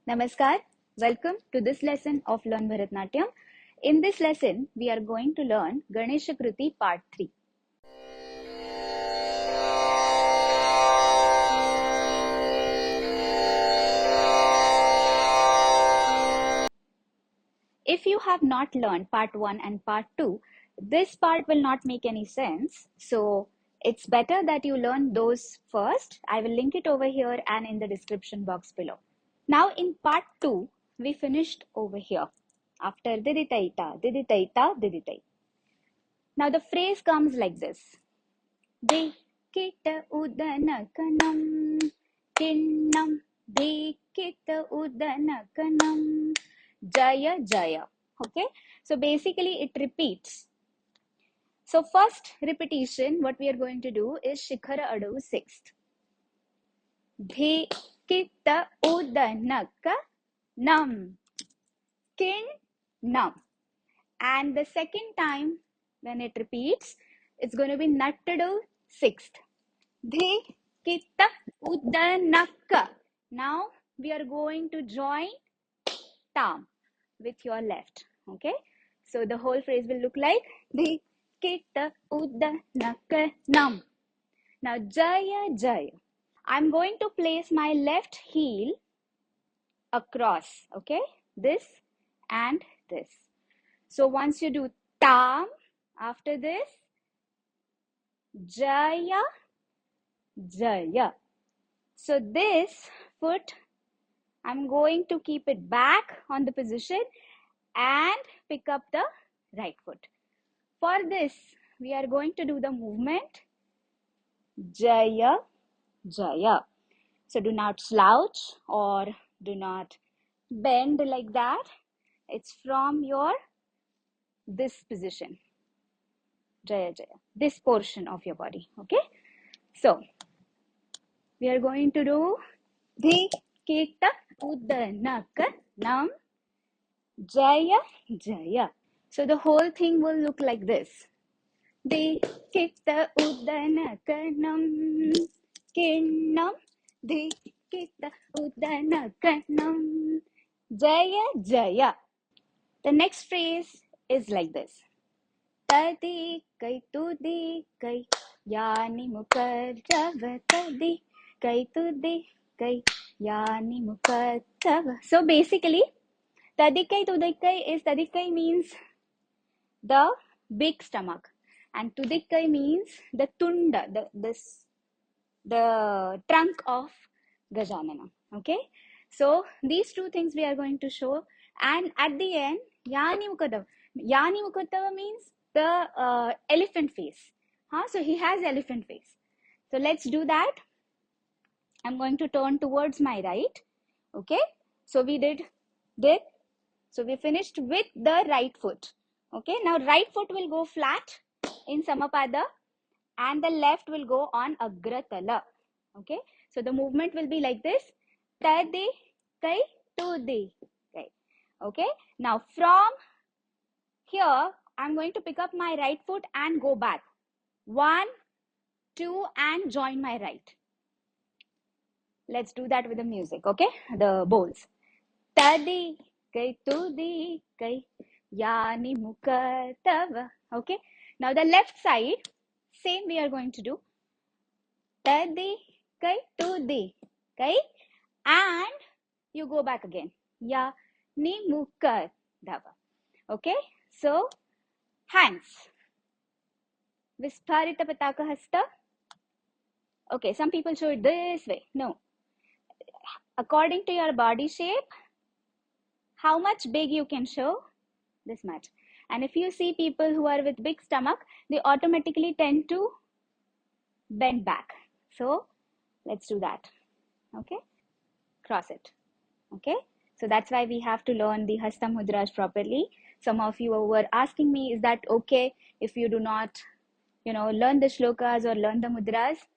Namaskar. Welcome to this lesson of Learn Bharatanatyam. In this lesson, we are going to learn Ganesh Kruti Part 3. If you have not learned Part 1 and Part 2, this part will not make any sense. So, it's better that you learn those first. I will link it over here and in the description box below. Now, in Part 2, we finished over here. After diditaita, diditaita, diditai. Now the phrase comes like this. Dekita udanakanam kinnam dekita udanakanam jaya jaya. Okay, so basically it repeats. So first repetition, what we are going to do is Shikhara Adu 6th. Dekita udanakanam kinnam. And the second time when it repeats, it's going to be Nattadu 6th. Dhe kitta udanakka. Now we are going to join tam with your left. Okay. So the whole phrase will look like Dhe kitta udanakka nam. Now jaya jaya. I'm going to place my left heel across. Okay. This and this. So once you do tam, after this, jaya, jaya. So this foot, I'm going to keep it back on the position and pick up the right foot. For this, we are going to do the movement, jaya, jaya. So do not slouch or do not bend like that. It's from your this position. Jaya Jaya, this portion of your body. Okay, so we are going to do Dhi Kita Udanaka Nam Jaya Jaya. So the whole thing will look like this. Dhi Kita Udanaka Nam Kinnam Dhi Kita Udanaka Nam Jaya Jaya. The next phrase is like this. Tadi kai tudi kai yani mukarjava tadi kai tudi kai yani mukarjava. So basically, tadikai tudikai is tadikai means the big stomach, and tudikai means the tunda, the trunk of Gajanana. Okay, so these two things we are going to show, and at the end, yani mukadava. Yani mukadava means the elephant face. So he has elephant face. So let's do that. I'm going to turn towards my right. Okay. So we did. So we finished with the right foot. Okay. Now right foot will go flat in Samapada and the left will go on Agratala. Okay. So the movement will be like this. Tadi, kai, tudi, kai. Okay. Now from here, I'm going to pick up my right foot and go back. 1, 2, and join my right. Let's do that with the music, okay? The bowls. Tadi, kai, tudi, kai, yani mukha tava. Okay? Now the left side, same we are going to do. Tadi, kai, tudi, kai, and you go back again. Yani mukha tava. Okay? So, hands. Vistharita pataka hasta. Okay, some people show it this way. No. According to your body shape, how much big you can show, this much. And if you see people who are with big stomach, they automatically tend to bend back. So, let's do that. Okay? Cross it. Okay? So, that's why we have to learn the Hasta Mudras properly. Some of you were asking me, is that okay if you do not, learn the shlokas or learn the mudras?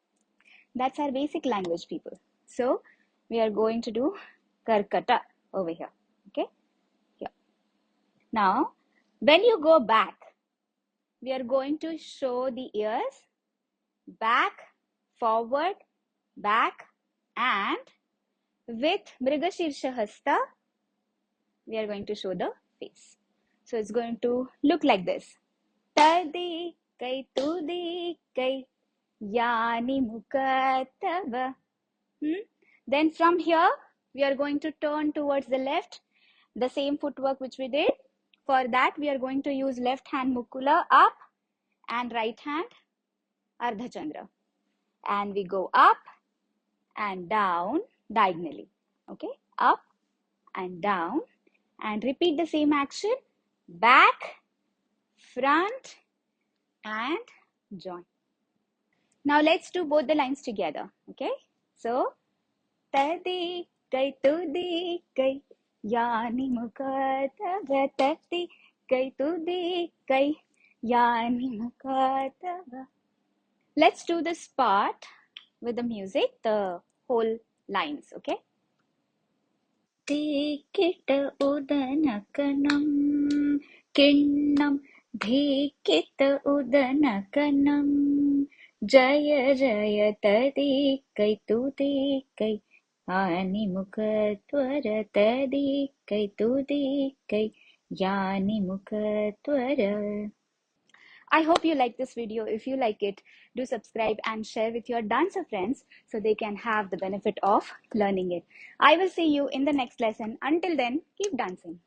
That's our basic language, people. So, we are going to do Karkata over here. Okay? Here. Now, when you go back, we are going to show the ears back, forward, back, and with Mrigashirsha Hasta, we are going to show the face. So it's going to look like this. Tadi kai tudi kai yani mukatava. Then from here, we are going to turn towards the left. The same footwork which we did. For that, we are going to use left hand mukula up and right hand Ardha Chandra. And we go up and down diagonally. Okay, up and down, and repeat the same action, back, front, and join. Now let's do both the lines together. Okay, so tadi kai tudi kai yani mukatava, tadi kai tudi kai yani mukatava. Let's do this part with the music, the whole lines. Okay. धिक्किट उदनकनं किण्णं धिक्किट उदनकनं Jai Jai तदिक्कै तुदिक्कै यानिमुखत्वर तदिक्कै तुदिक्कै यानिमुखत्वर. I hope you like this video. If you like it, do subscribe and share with your dancer friends so they can have the benefit of learning it. I will see you in the next lesson. Until then, keep dancing.